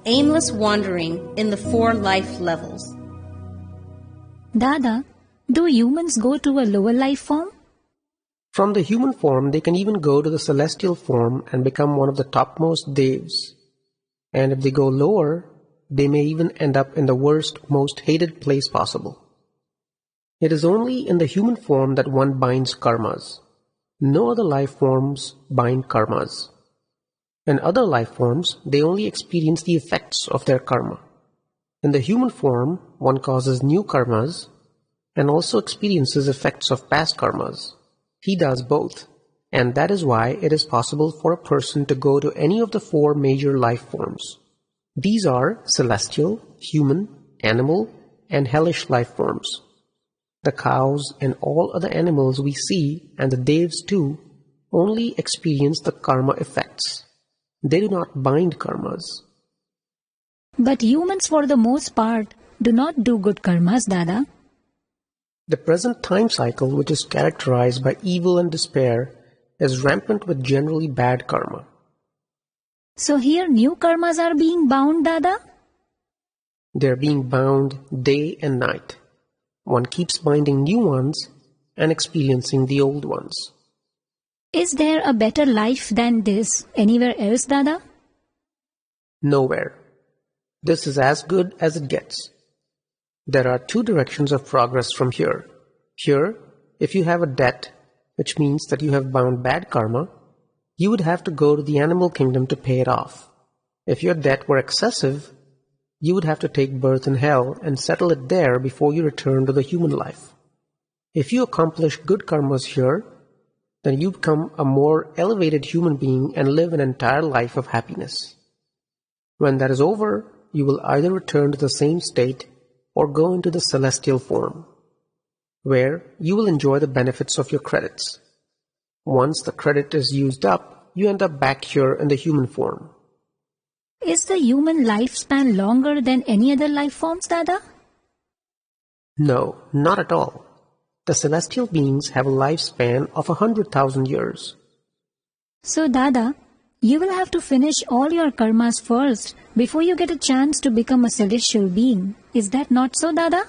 aimless wandering in the four life levels. Dada, do humans go to a lower life form? From the human form, they can even go to the celestial form and become one of the topmost devs. And if they go lower, they may even end up in the worst, most hated place possible. It is only in the human form that one binds karmas. No other life forms bind karmas. In other life forms, they only experience the effects of their karma. In the human form, one causes new karmas and also experiences effects of past karmas. He does both, and that is why it is possible for a person to go to any of the four major life forms. These are celestial, human, animal, and hellish life forms. The cows and all other animals we see, and the devs too, only experience the karma effects. They do not bind karmas. But humans for the most part do not do good karmas, Dada. The present time cycle, which is characterized by evil and despair, is rampant with generally bad karma. So here new karmas are being bound, Dada? They are being bound day and night. One keeps binding new ones and experiencing the old ones. Is there a better life than this anywhere else, Dada? Nowhere. This is as good as it gets. There are two directions of progress from here. Here, if you have a debt, which means that you have bound bad karma, you would have to go to the animal kingdom to pay it off. If your debt were excessive, you would have to take birth in hell and settle it there before you return to the human life. If you accomplish good karmas here, then you become a more elevated human being and live an entire life of happiness. When that is over, you will either return to the same state or go into the celestial form, where you will enjoy the benefits of your credits. Once the credit is used up, you end up back here in the human form. Is the human lifespan longer than any other life forms, Dada? No, not at all. The celestial beings have a lifespan of 100,000 years. So, Dada, you will have to finish all your karmas first before you get a chance to become a celestial being. Is that not so, Dada?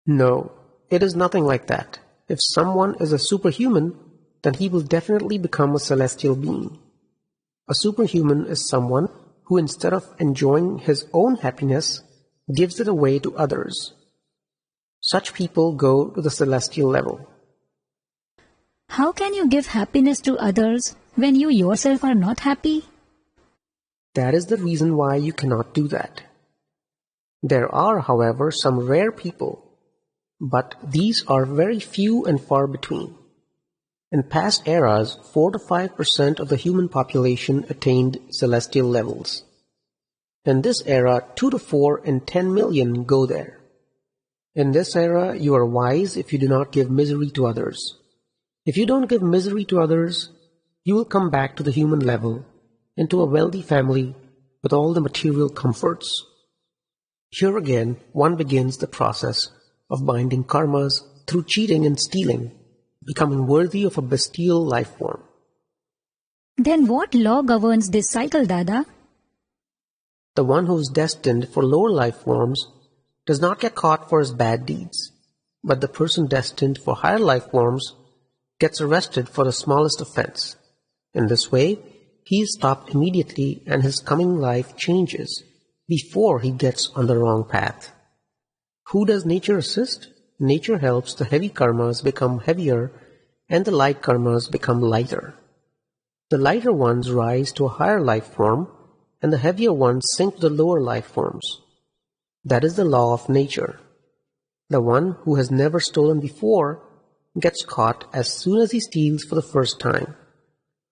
No, it is nothing like that. If someone is a superhuman, then he will definitely become a celestial being. A superhuman is someone who, instead of enjoying his own happiness, gives it away to others. Such people go to the celestial level. How can you give happiness to others when you yourself are not happy? That is the reason why you cannot do that. There are, however, some rare people, but these are very few and far between. In past eras, 4 to 5% of the human population attained celestial levels. In this era, 2 to 4 in 10 million go there. In this era, you are wise if you do not give misery to others. If you don't give misery to others, you will come back to the human level, into a wealthy family with all the material comforts. Here again, one begins the process of binding karmas through cheating and stealing, becoming worthy of a bestial life form. Then what law governs this cycle, Dada? The one who is destined for lower life forms does not get caught for his bad deeds, but the person destined for higher life forms gets arrested for the smallest offense. In this way, he is stopped immediately and his coming life changes before he gets on the wrong path. Who does nature assist? Nature helps the heavy karmas become heavier and the light karmas become lighter. The lighter ones rise to a higher life form and the heavier ones sink to the lower life forms. That is the law of nature. The one who has never stolen before gets caught as soon as he steals for the first time,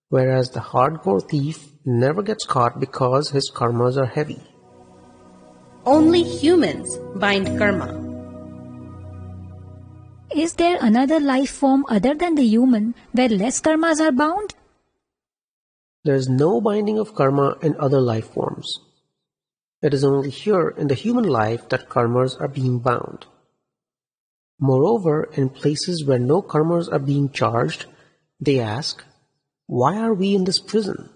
whereas the hardcore thief never gets caught because his karmas are heavy. Only humans bind karma. Is there another life form other than the human where less karmas are bound? There is no binding of karma in other life forms. It is only here in the human life that karmas are being bound. Moreover, in places where no karmas are being charged, they ask, why are we in this prison?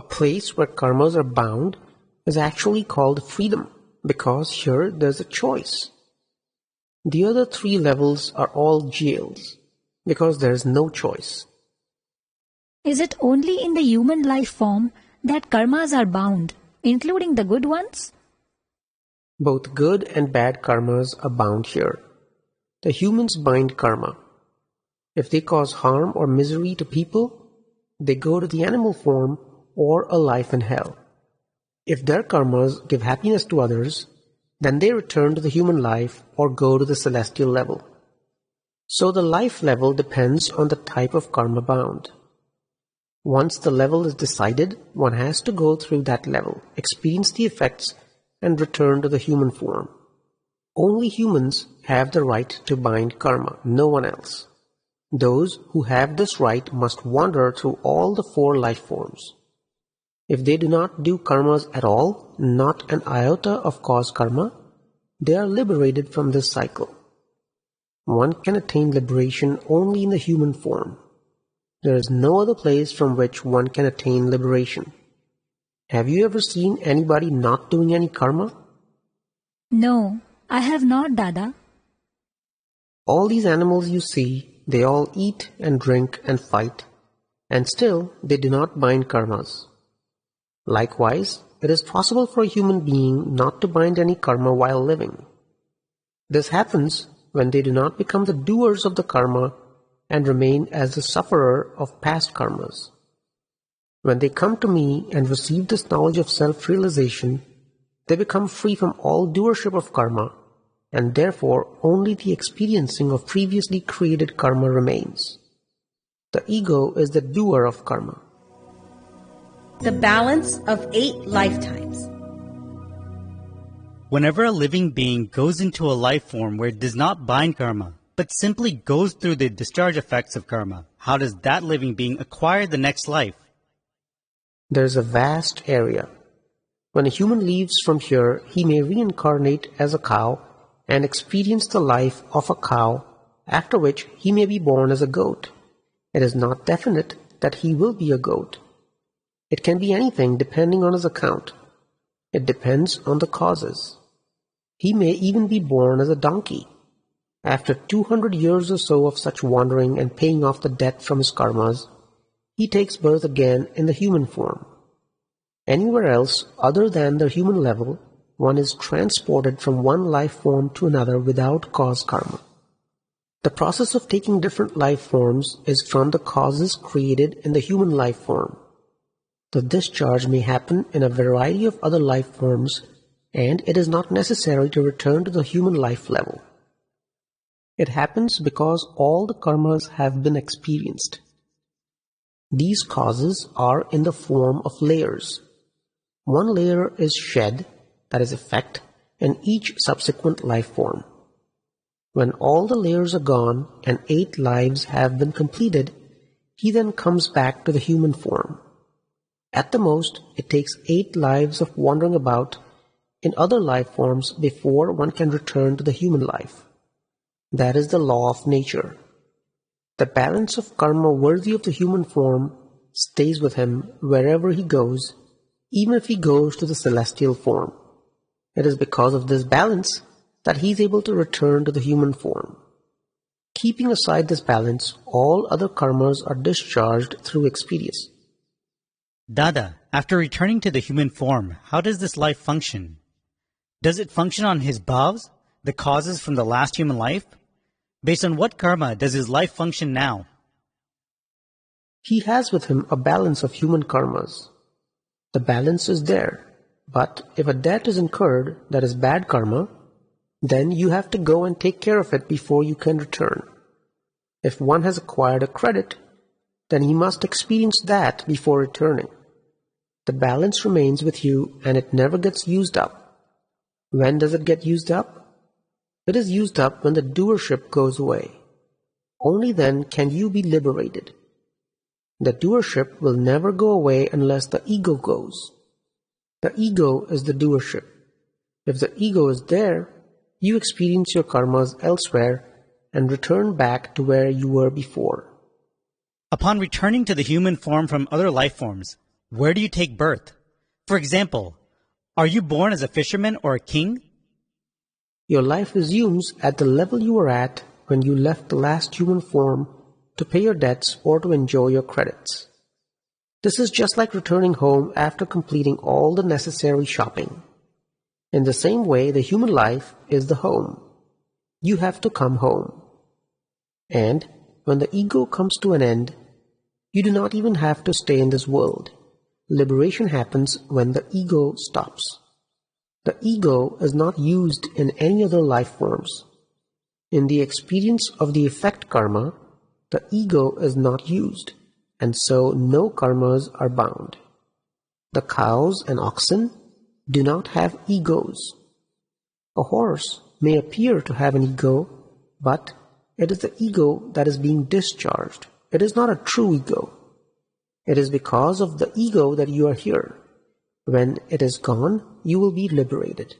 A place where karmas are bound is actually called freedom, because here there's a choice. The other three levels are all jails, because there's no choice. Is it only in the human life form that karmas are bound, including the good ones? Both good and bad karmas are bound here. The humans bind karma. If they cause harm or misery to people, they go to the animal form or a life in hell. If their karmas give happiness to others, then they return to the human life or go to the celestial level. So the life level depends on the type of karma bound. Once the level is decided, one has to go through that level, experience the effects, and return to the human form. Only humans have the right to bind karma, no one else. Those who have this right must wander through all the four life forms. If they do not do karmas at all, not an iota of cause karma, they are liberated from this cycle. One can attain liberation only in the human form. There is no other place from which one can attain liberation. Have you ever seen anybody not doing any karma? No, I have not, Dada. All these animals you see, they all eat and drink and fight, and still they do not bind karmas. Likewise, it is possible for a human being not to bind any karma while living. This happens when they do not become the doers of the karma and remain as the sufferer of past karmas. When they come to me and receive this knowledge of self-realization, they become free from all doership of karma, and therefore only the experiencing of previously created karma remains. The ego is the doer of karma. The balance of 8 lifetimes. Whenever a living being goes into a life form where it does not bind karma, but simply goes through the discharge effects of karma, how does that living being acquire the next life? There is a vast area. When a human leaves from here, he may reincarnate as a cow and experience the life of a cow, after which he may be born as a goat. It is not definite that he will be a goat. It can be anything depending on his account. It depends on the causes. He may even be born as a donkey. After 200 years or so of such wandering and paying off the debt from his karmas, he takes birth again in the human form. Anywhere else other than the human level, one is transported from one life form to another without cause karma. The process of taking different life forms is from the causes created in the human life form. The discharge may happen in a variety of other life forms, and it is not necessary to return to the human life level. It happens because all the karmas have been experienced. These causes are in the form of layers. One layer is shed, that is effect, in each subsequent life form. When all the layers are gone and 8 lives have been completed, he then comes back to the human form. At the most, it takes 8 lives of wandering about in other life forms before one can return to the human life. That is the law of nature. The balance of karma worthy of the human form stays with him wherever he goes, even if he goes to the celestial form. It is because of this balance that he is able to return to the human form. Keeping aside this balance, all other karmas are discharged through experience. Dada, after returning to the human form, how does this life function? Does it function on his bhavs, the causes from the last human life? Based on what karma does his life function now? He has with him a balance of human karmas. The balance is there, but if a debt is incurred that is bad karma, then you have to go and take care of it before you can return. If one has acquired a credit, then he must experience that before returning. The balance remains with you and it never gets used up. When does it get used up? It is used up when the doership goes away. Only then can you be liberated. The doership will never go away unless the ego goes. The ego is the doership. If the ego is there, you experience your karmas elsewhere and return back to where you were before. Upon returning to the human form from other life forms, what is the next life? Where do you take birth? For example, are you born as a fisherman or a king? Your life resumes at the level you were at when you left the last human form to pay your debts or to enjoy your credits. This is just like returning home after completing all the necessary shopping. In the same way, the human life is the home. You have to come home. And when the ego comes to an end, you do not even have to stay in this world. Liberation happens when the ego stops. The ego is not used in any other life forms. In the experience of the effect karma, the ego is not used, and so no karmas are bound. The cows and oxen do not have egos. A horse may appear to have an ego, but it is the ego that is being discharged. It is not a true ego. It is because of the ego that you are here. When it is gone, you will be liberated.